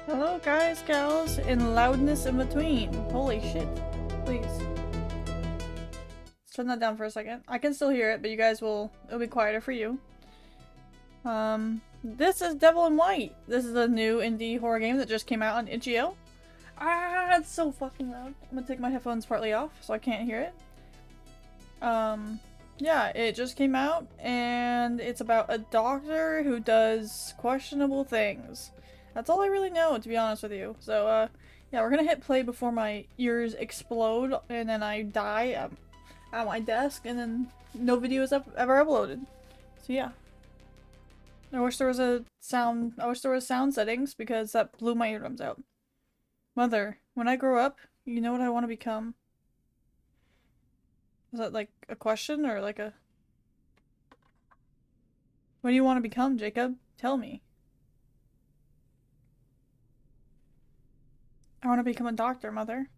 Hello, guys, gals, and loudness in between. Holy shit. Please. Let's turn that down for a second. I can still hear it, but you guys it'll be quieter for you. This is Devil in White. This is a new indie horror game that just came out on itch.io. Ah, it's so fucking loud. I'm gonna take my headphones partly off so I can't hear it. Yeah, it just came out, and it's about a doctor who does questionable things. That's all I really know, to be honest with you. So, yeah, we're gonna hit play before my ears explode, and then I die at my desk, and then no video is ever uploaded. So, yeah. I wish there was sound settings, because that blew my eardrums out. Mother, when I grow up, you know what I want to become? Is that like a question or like a... What do you want to become, Jacob? Tell me. I want to become a doctor, Mother.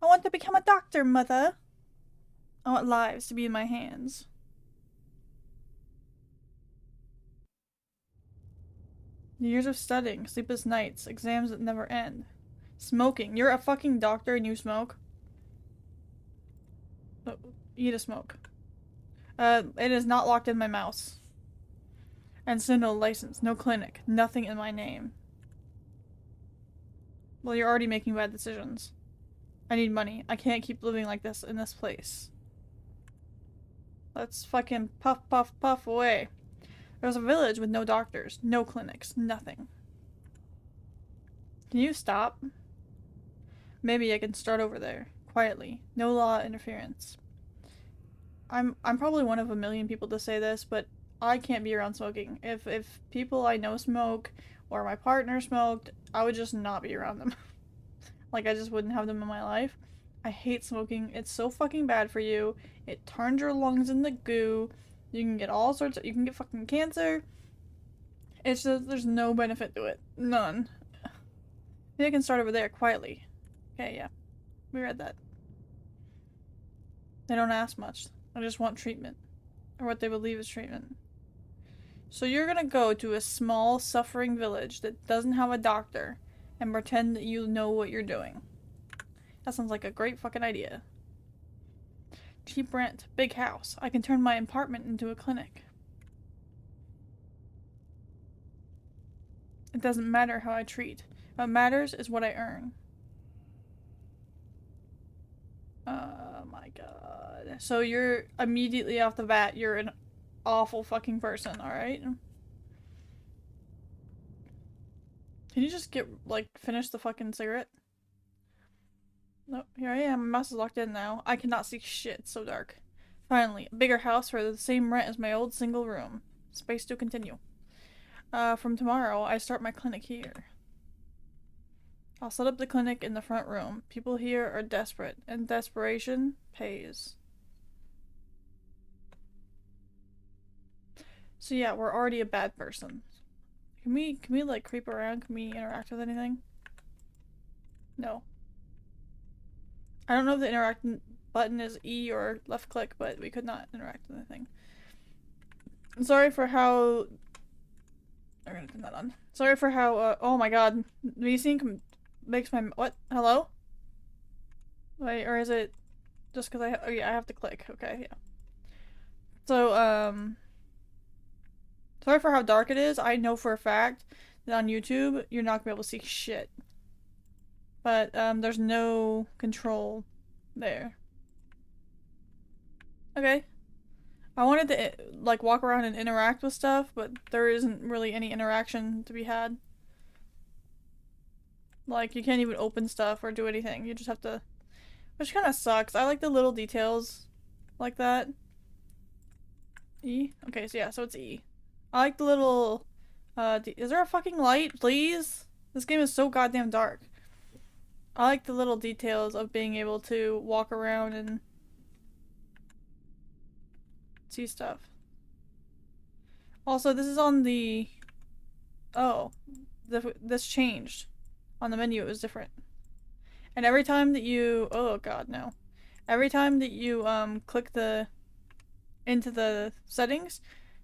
I want to become a doctor, Mother. I want lives to be in my hands. Years of studying, sleepless nights, exams that never end. Smoking. You're a fucking doctor and you smoke? Oh, eat a smoke. It is not locked in my mouse. And so no license, no clinic, nothing in my name. Well, you're already making bad decisions. I need money. I can't keep living like this in this place. Let's fucking puff, puff, puff away. There's a village with no doctors, no clinics, nothing. Can you stop? Maybe I can start over there, quietly. No law interference. I'm probably one of a million people to say this, but I can't be around smoking. If people I know smoke, or my partner smoked, I would just not be around them. Like, I just wouldn't have them in my life. I hate smoking. It's so fucking bad for you. It turns your lungs into goo. You can get all sorts of- you can get fucking cancer. It's just, there's no benefit to it. None. Maybe I can start over there, quietly. Okay, yeah. We read that. They don't ask much. I just want treatment. Or what they believe is treatment. So you're gonna go to a small, suffering village that doesn't have a doctor and pretend that you know what you're doing. That sounds like a great fucking idea. Cheap rent, big house. I can turn my apartment into a clinic. It doesn't matter how I treat. What matters is what I earn. Oh my god. So you're immediately off the bat, you're an awful fucking person, alright? Can you just get, like, finish the fucking cigarette? Nope, here I am. My mouse is locked in now. I cannot see shit. It's so dark. Finally, a bigger house for the same rent as my old single room. Space to continue. From tomorrow, I start my clinic here. I'll set up the clinic in the front room. People here are desperate, and desperation pays. So yeah, we're already a bad person. Can we like creep around? Can we interact with anything? No. I don't know if the interact button is E or left click, but we could not interact with anything. I'm sorry for how... I'm gonna turn that on. Sorry for how, oh my god. VSync makes my... What? Hello? Wait, or is it just because oh yeah, I have to click. Okay, yeah. So, sorry for how dark it is. I know for a fact that on YouTube, you're not gonna be able to see shit. But, there's no control there. Okay. I wanted to, like, walk around and interact with stuff, but there isn't really any interaction to be had. Like, you can't even open stuff or do anything. You just have to... Which kind of sucks. I like the little details like that. E? Okay, so yeah, so it's E. I like the little... is there a fucking light, please? This game is so goddamn dark. I like the little details of being able to walk around and see stuff. Also, this is on the... Oh. This changed. On the menu, it was different. And every time that you... Oh god, no. Every time that you, click into the settings,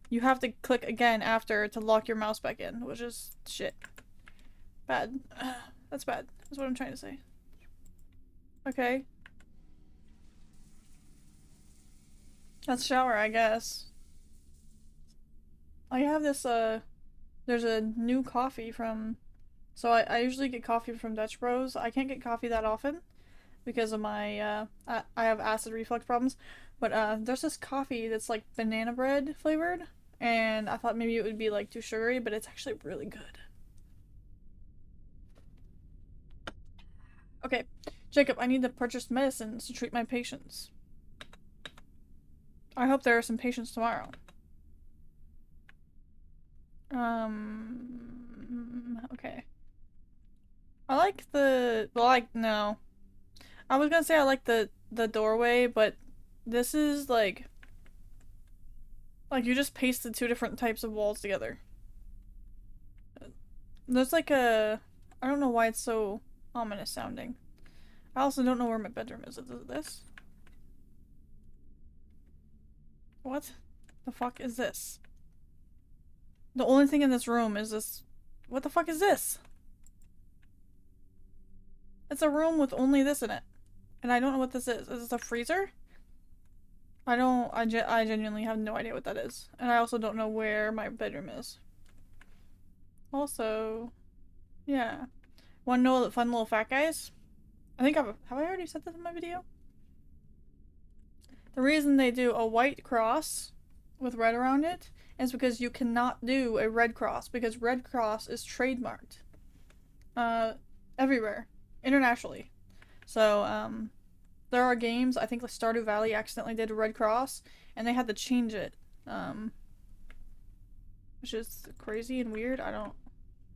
you have to click again after to lock your mouse back in, which is shit. Bad. That's bad. That's what I'm trying to say. Okay. Let's shower, I guess. I have this, there's a new coffee from... So I usually get coffee from Dutch Bros. I can't get coffee that often because of my, I have acid reflux problems. But, there's this coffee that's like banana bread flavored. And I thought maybe it would be like too sugary, but it's actually really good. Okay, Jacob, I need to purchase medicines to treat my patients. I hope there are some patients tomorrow. Okay. I like the, well, no. I was gonna say I like the doorway, but this is like you just pasted two different types of walls together. There's like a, I don't know why it's so ominous sounding. I also don't know where my bedroom is. Is it this? What the fuck is this? The only thing in this room is this. What the fuck is this? It's a room with only this in it. And I don't know what this is. Is this a freezer? I genuinely have no idea what that is. And I also don't know where my bedroom is. Also, yeah. Wanna know the fun little fact, guys? I think have I already said this in my video? The reason they do a white cross with red around it is because you cannot do a red cross because red cross is trademarked. Everywhere. Internationally. So, there are games, I think like Stardew Valley accidentally did a red cross, and they had to change it. Which is crazy and weird. I don't...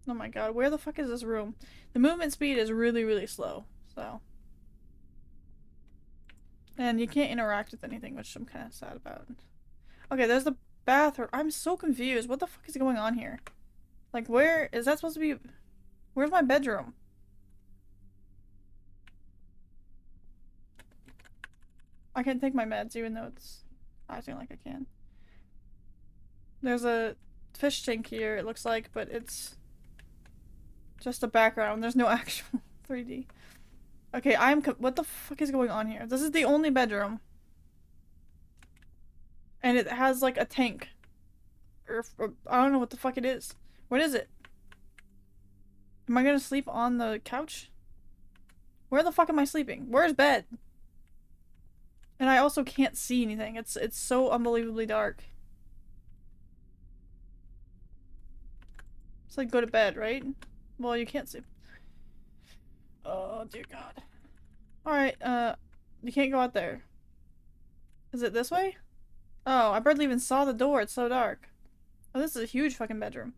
Oh my god, where the fuck is this room? The movement speed is really, really slow, so... And you can't interact with anything, which I'm kind of sad about. Okay, there's the bathroom. I'm so confused. What the fuck is going on here? Like, where... Is that supposed to be... Where's my bedroom? I can't take my meds, even though it's acting like I can. There's a fish tank here, it looks like, but it's just a background. There's no actual 3D. Okay, what the fuck is going on here? This is the only bedroom. And it has, like, a tank. Or I don't know what the fuck it is. What is it? Am I gonna sleep on the couch? Where the fuck am I sleeping? Where's bed? And I also can't see anything. It's so unbelievably dark. It's like go to bed, right? Well, you can't see. Oh, dear God. Alright, you can't go out there. Is it this way? Oh, I barely even saw the door. It's so dark. Oh, this is a huge fucking bedroom.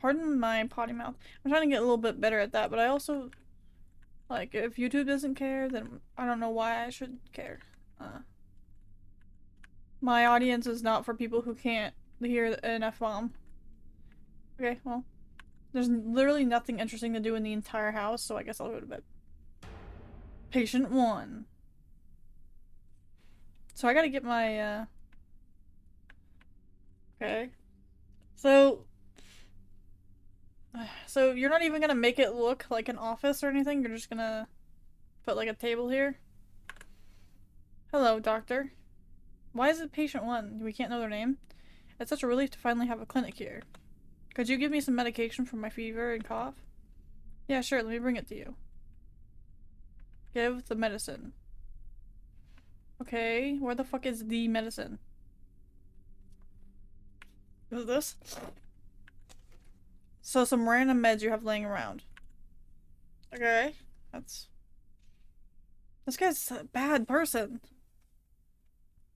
Pardon my potty mouth. I'm trying to get a little bit better at that, but I also... Like, if YouTube doesn't care, then I don't know why I should care. My audience is not for people who can't hear an F-bomb. Okay, well. There's literally nothing interesting to do in the entire house, so I guess I'll go to bed. Patient 1. So I gotta get my, Okay. So you're not even gonna make it look like an office or anything? You're just gonna put like a table here? Hello, doctor. Why is it patient 1? We can't know their name? It's such a relief to finally have a clinic here. Could you give me some medication for my fever and cough? Yeah, sure, let me bring it to you. Give the medicine. Okay, where the fuck is the medicine? Is it this? So some random meds you have laying around. Okay, that's... This guy's a bad person.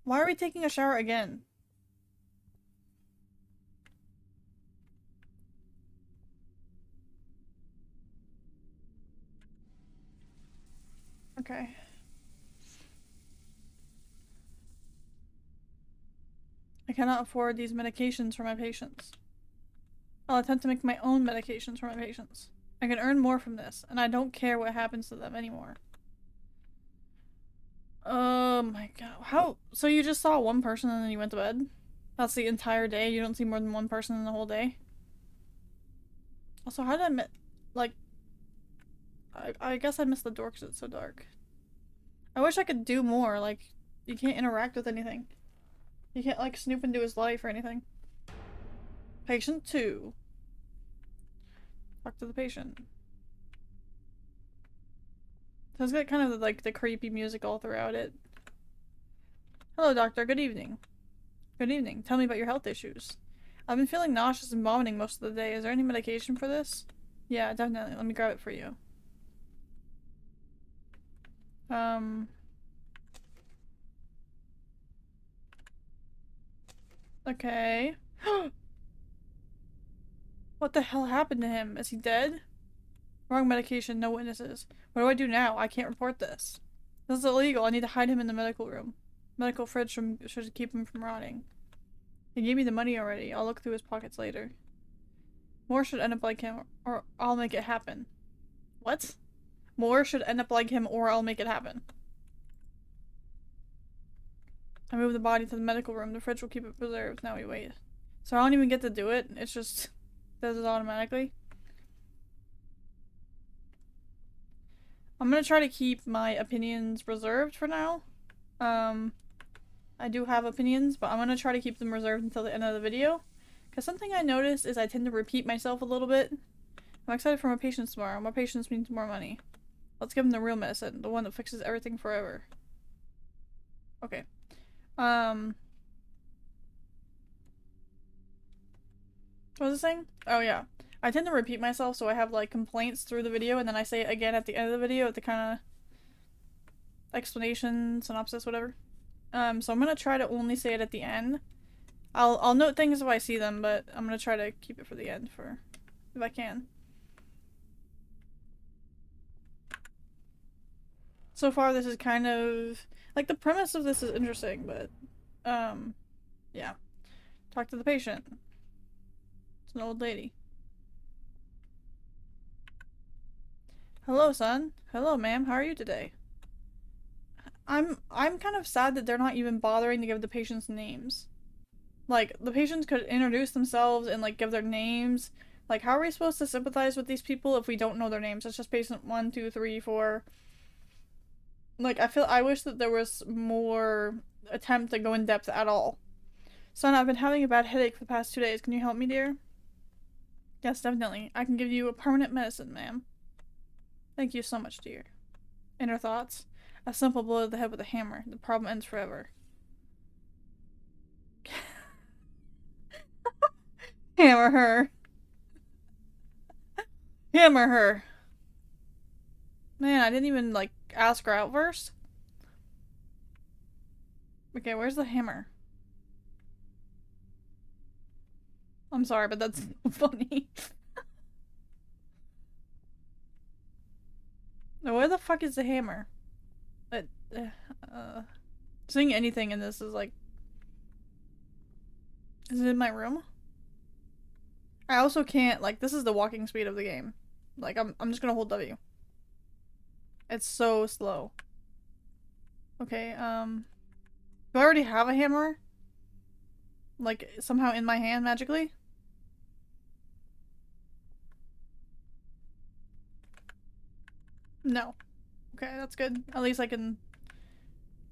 Why are we taking a shower again? Okay. I cannot afford these medications for my patients. I'll attempt to make my own medications for my patients. I can earn more from this, and I don't care what happens to them anymore. Oh my god. How? So you just saw one person and then you went to bed? That's the entire day? You don't see more than one person in the whole day? Also, how did I like, I guess I missed the door because it's so dark. I wish I could do more, like, you can't interact with anything. You can't, like, snoop into his life or anything. Patient 2. Talk to the patient. So it's got kind of, like, the creepy music all throughout it. Hello, doctor. Good evening. Good evening. Tell me about your health issues. I've been feeling nauseous and vomiting most of the day. Is there any medication for this? Yeah, definitely. Let me grab it for you. Okay. What the hell happened to him? Is he dead? Wrong medication, no witnesses. What do I do now? I can't report this. This is illegal. I need to hide him in the medical room. Medical fridge should keep him from rotting. He gave me the money already. I'll look through his pockets later. More should end up like him, or I'll make it happen. What? More should end up like him, or I'll make it happen. I move the body to the medical room. The fridge will keep it preserved. Now we wait. So I don't even get to do it. It's just does it automatically. I'm gonna try to keep my opinions reserved for now. I do have opinions, but I'm gonna try to keep them reserved until the end of the video. Because something I noticed is I tend to repeat myself a little bit. I'm excited for my patients tomorrow. More patients means more money. Let's give them the real medicine. The one that fixes everything forever. Okay. What was I saying? Oh yeah. I tend to repeat myself, so I have like complaints through the video, and then I say it again at the end of the video at the kind of explanation, synopsis, whatever. So I'm gonna try to only say it at the end. I'll note things if I see them, but I'm gonna try to keep it for the end for if I can. So far this is kind of like the premise of this is interesting, but yeah. Talk to the patient. It's an old lady. Hello, son. Hello, ma'am. How are you today? I'm kind of sad that they're not even bothering to give the patients names. Like, the patients could introduce themselves and, like, give their names. Like, how are we supposed to sympathize with these people if we don't know their names? It's just patient 1, 2, 3, 4. Like, I wish that there was more attempt to go in depth at all. Son, I've been having a bad headache for the past 2 days. Can you help me, dear? Yes, definitely. I can give you a permanent medicine, ma'am. Thank you so much, dear. Inner thoughts? A simple blow to the head with a hammer. The problem ends forever. Hammer her. Hammer her. Man, I didn't even, like, ask her out first. Okay, where's the hammer? I'm sorry, but that's so funny. Now, where the fuck is the hammer? Seeing anything in this is like... Is it in my room? I also can't, like, this is the walking speed of the game. Like, I'm just gonna hold W. It's so slow. Okay, do I already have a hammer? Like, somehow in my hand magically? No. Okay, that's good. At least I can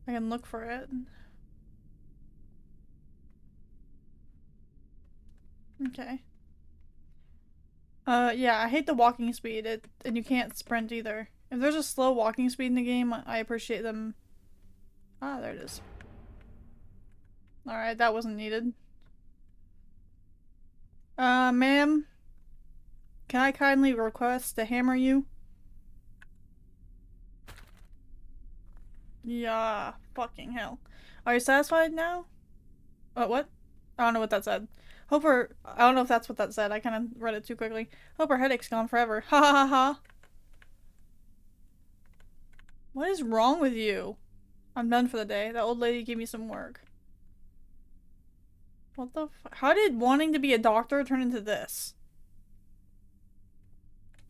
look for it. Okay. Yeah, I hate the walking speed, and you can't sprint either. If there's a slow walking speed in the game, I appreciate them. Ah, there it is. Alright, that wasn't needed. Ma'am? Can I kindly request to hammer you? Yeah, fucking hell. Are you satisfied now? What? I don't know what that said. I don't know if that's what that said. I kind of read it too quickly. Hope her headache's gone forever. Ha ha ha ha. What is wrong with you? I'm done for the day. That old lady gave me some work. What the How did wanting to be a doctor turn into this?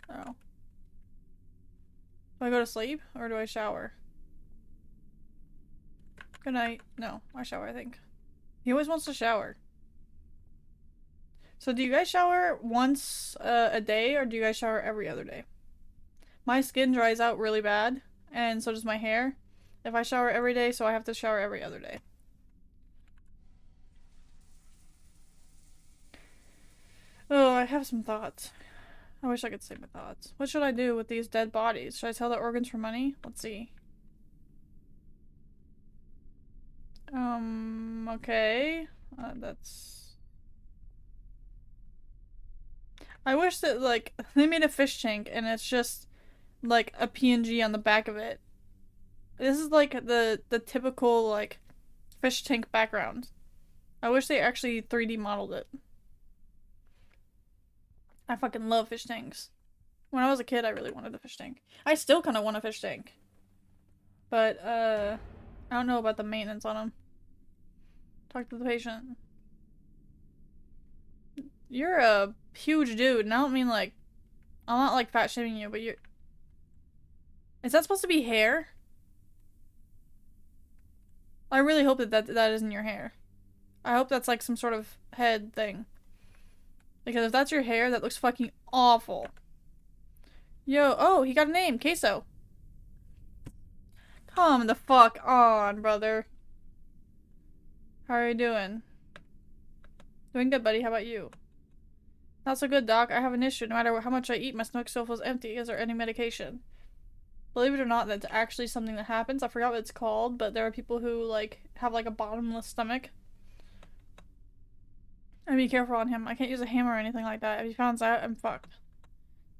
Oh. Do I go to sleep? Or do I shower? Good night. No, I shower, I think. He always wants to shower. So do you guys shower once a day, or do you guys shower every other day? My skin dries out really bad, and so does my hair. If I shower every day, so I have to shower every other day. Oh, I have some thoughts. I wish I could say my thoughts. What should I do with these dead bodies? Should I sell the organs for money? Let's see. Okay. That's... I wish that, like, they made a fish tank and it's just, like, a PNG on the back of it. This is, like, the typical, like, fish tank background. I wish they actually 3D modeled it. I fucking love fish tanks. When I was a kid, I really wanted a fish tank. I still kind of want a fish tank. But, I don't know about the maintenance on them. Talk to the patient. You're a huge dude, and I don't mean like... I'm not like fat shaming you, but you're... Is that supposed to be hair? I really hope that isn't your hair. I hope that's like some sort of head thing. Because if that's your hair, that looks fucking awful. Yo, oh, he got a name. Queso. Come the fuck on, brother. How are you doing? Doing good, buddy. How about you? Not so good, doc. I have an issue. No matter how much I eat, my stomach still feels empty. Is there any medication? Believe it or not, that's actually something that happens. I forgot what it's called, but there are people who, like, have, like, a bottomless stomach. And be careful on him. I can't use a hammer or anything like that. If he finds out, I'm fucked.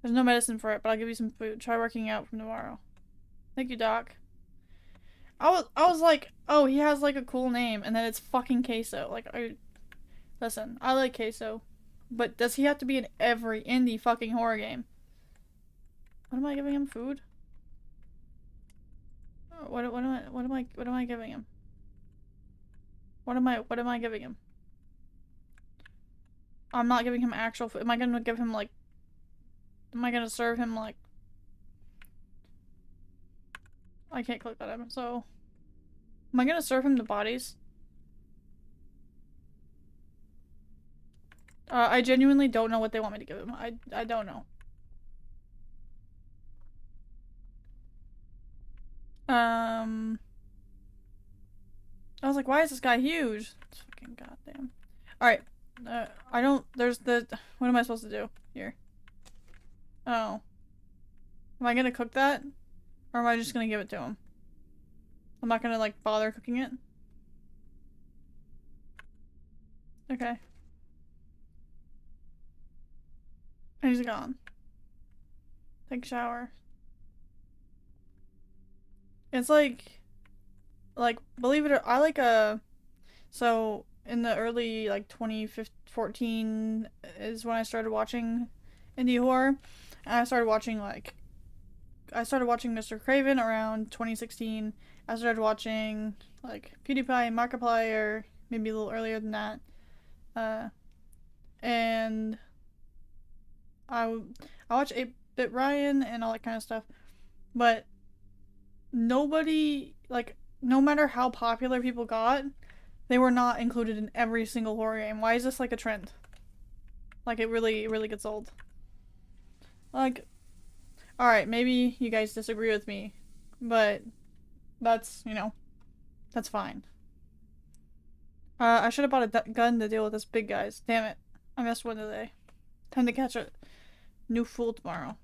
There's no medicine for it, but I'll give you some food. Try working out from tomorrow. Thank you, doc. I was like, oh, he has, like, a cool name, and then it's fucking Queso. Like, listen, I like Queso, but does he have to be in every indie fucking horror game? What am I giving him? Food? What am I giving him? What am I giving him? I'm not giving him actual food. Am I gonna give him like... Am I gonna serve him like... I can't click that up, so... Am I gonna serve him the bodies? I genuinely don't know what they want me to give him. I don't know. I was like, why is this guy huge? It's fucking goddamn. Alright. I don't... There's the... What am I supposed to do here? Oh. Am I gonna cook that? Or am I just gonna give it to him? I'm not gonna, like, bother cooking it? Okay. And he's gone. Take a shower. It's like, believe it or I like so in the early like 2014 is when I started watching indie horror, and I started watching Mr. Craven around 2016. I started watching like PewDiePie and Markiplier maybe a little earlier than that, and I watch 8-Bit Ryan and all that kind of stuff, but nobody, like, no matter how popular people got, they were not included in every single horror game. Why is this like a trend? Like, it really gets old. Like, alright, maybe you guys disagree with me, but that's, you know, that's fine. I should have bought a gun to deal with this big guys. Damn it. I missed one today. Time to catch a new fool tomorrow.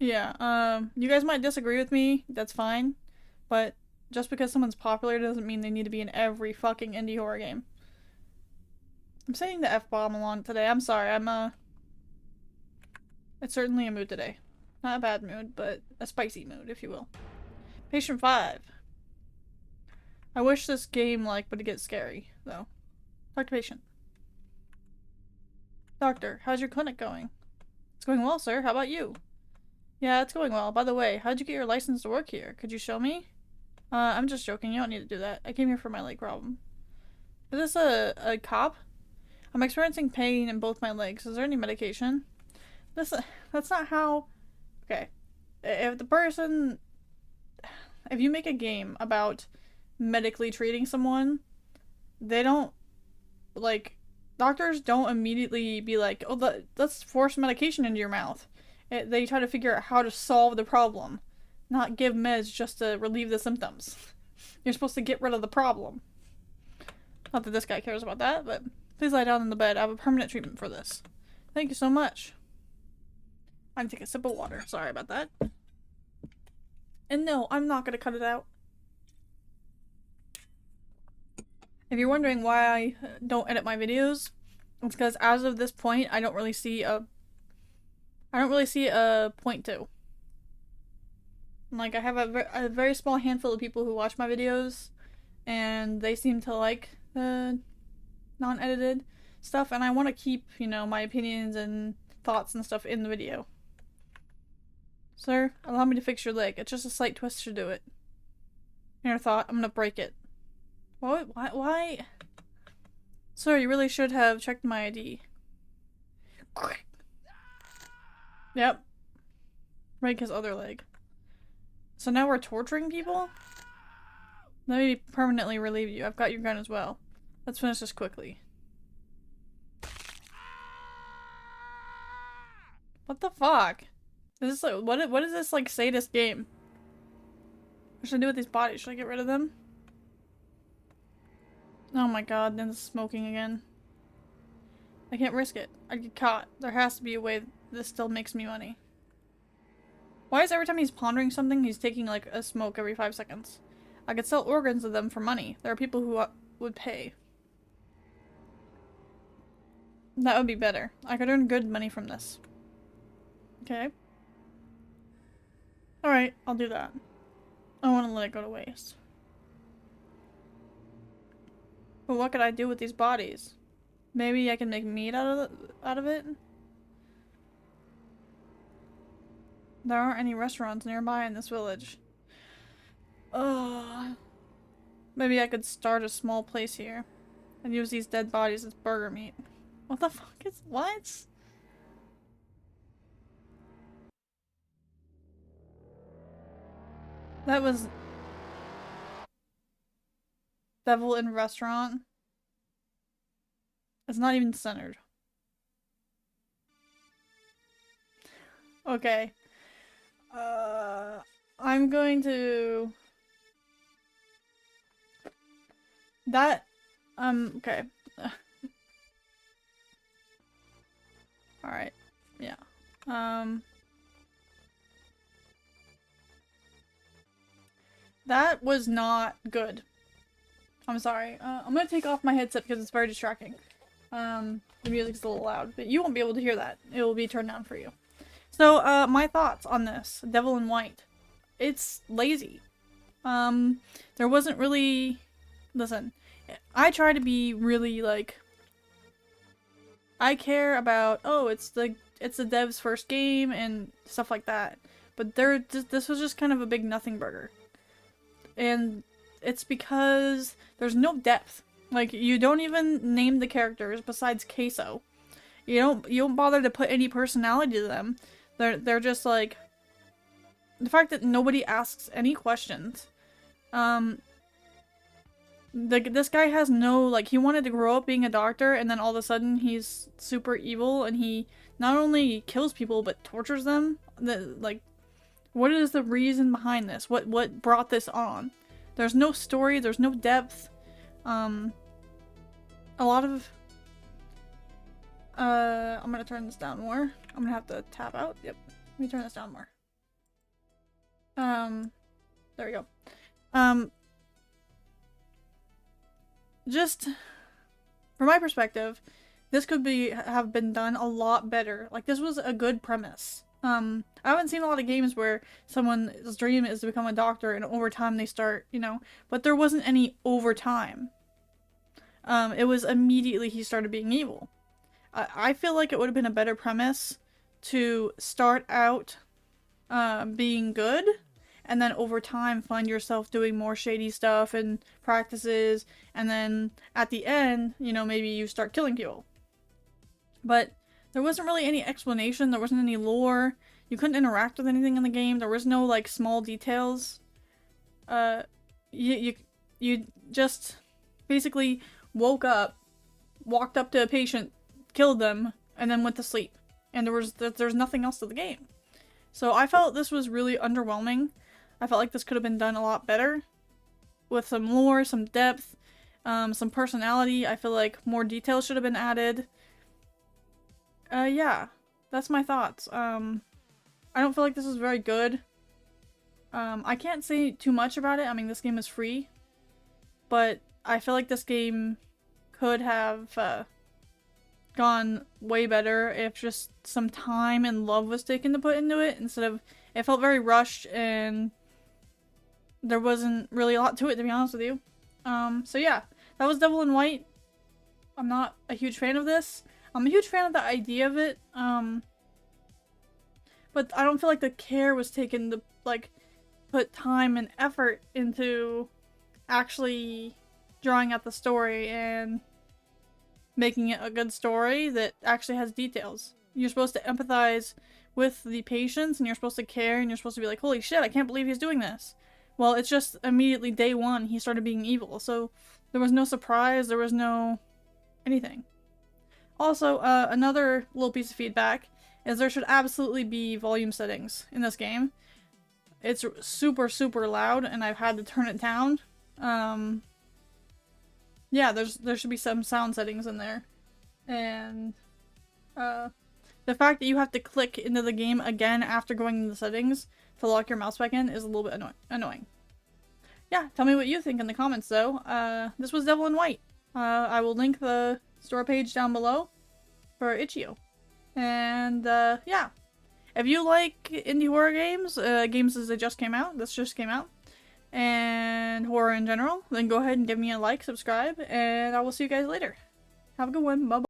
Yeah, you guys might disagree with me, that's fine, but just because someone's popular doesn't mean they need to be in every fucking indie horror game. I'm saying the F-bomb a lot today, I'm sorry, it's certainly a mood today. Not a bad mood, but a spicy mood, if you will. Patient 5. I wish this game, like, would get scary, though. Talk to patient. Doctor, how's your clinic going? It's going well, sir, how about you? Yeah, it's going well. By the way, how'd you get your license to work here? Could you show me? I'm just joking. You don't need to do that. I came here for my leg problem. Is this a cop? I'm experiencing pain in both my legs. Is there any medication? That's not how... Okay. If you make a game about medically treating someone, they don't, like, doctors don't immediately be like, oh, let's force medication into your mouth. They try to figure out how to solve the problem, not give meds just to relieve the symptoms. You're supposed to get rid of the problem. Not that this guy cares about that, but please lie down in the bed. I have a permanent treatment for this. Thank you so much. I'm gonna take a sip of water. Sorry about that. And no, I'm not gonna cut it out. If you're wondering why I don't edit my videos, it's because as of this point, I don't really see a point to. Like, I have a very small handful of people who watch my videos, and they seem to like the non-edited stuff, and I want to keep, you know, my opinions and thoughts and stuff in the video. Sir, allow me to fix your leg. It's just a slight twist to do it. Inner thought, I'm gonna break it. What? Why? Sir, you really should have checked my ID. Yep. Break his other leg. So now we're torturing people? Let me permanently relieve you. I've got your gun as well. Let's finish this quickly. What the fuck? Is this like, what is this like sadist game? What should I do with these bodies? Should I get rid of them? Oh my god, then it's smoking again. I can't risk it. I'd get caught. There has to be a way this still makes me money. Why is every time he's pondering something, he's taking like a smoke every 5 seconds? I could sell organs of them for money. There are people who would pay. That would be better. I could earn good money from this. Okay. Alright, I'll do that. I don't want to let it go to waste. But what could I do with these bodies? Maybe I can make meat out of it? There aren't any restaurants nearby in this village. Ugh. Maybe I could start a small place here and use these dead bodies as burger meat. What the fuck is— what? That was Devil in Restaurant. It's not even centered. Okay. I'm going to... That... okay. Alright. Yeah. That was not good. I'm sorry. I'm gonna take off my headset because it's very distracting. The music's a little loud, but you won't be able to hear that. It will be turned down for you. So, my thoughts on this. Devil in White. It's lazy. There wasn't really... Listen, I try to be really, like... I care about, oh, it's the dev's first game and stuff like that. But this was just kind of a big nothing burger. And it's because there's no depth. Like, you don't even name the characters besides Queso. You don't bother to put any personality to them. They're just like, the fact that nobody asks any questions. This guy has no, like, he wanted to grow up being a doctor, and then all of a sudden he's super evil, and he not only kills people but tortures them. Like, what is the reason behind this? What brought this on? There's no story. There's no depth. A lot of... I'm gonna turn this down more. I'm gonna have to tap out. Yep. Let me turn this down more. There we go. Just from my perspective, this could have been done a lot better. Like, this was a good premise. I haven't seen a lot of games where someone's dream is to become a doctor and over time they start, you know, but there wasn't any over time. It was immediately he started being evil. I feel like it would have been a better premise to start out being good, and then over time find yourself doing more shady stuff and practices, and then at the end, you know, maybe you start killing people. But there wasn't really any explanation, there wasn't any lore, you couldn't interact with anything in the game, there was no, like, small details. You just basically woke up, walked up to a patient, killed them, and then went to sleep. And there's nothing else to the game. So I felt this was really underwhelming. I felt like this could have been done a lot better, with some lore, some depth, some personality. I feel like more details should have been added. Yeah, that's my thoughts. I don't feel like this is very good. I can't say too much about it. I mean, this game is free, but I feel like this game could have gone way better if just some time and love was taken to put into it, instead of, it felt very rushed and there wasn't really a lot to it, to be honest with you. So yeah, that was Devil in White. I'm not a huge fan of this. I'm a huge fan of the idea of it, but I don't feel like the care was taken to, like, put time and effort into actually drawing out the story and making it a good story that actually has details. You're supposed to empathize with the patients, and you're supposed to care, and you're supposed to be like, holy shit, I can't believe he's doing this. Well, it's just immediately day one he started being evil, so there was no surprise, there was no anything. Also, another little piece of feedback is there should absolutely be volume settings in this game. It's super, super loud, and I've had to turn it down. Yeah, there should be some sound settings in there. And the fact that you have to click into the game again after going into the settings to lock your mouse back in is a little bit annoying. Yeah, tell me what you think in the comments, though. This was Devil in White. I will link the store page down below for itch.io. And yeah, if you like indie horror games, games as they just came out, this just came out, and horror in general, then go ahead and give me a like, subscribe, and I will see you guys later. Have a good one. Bye-bye.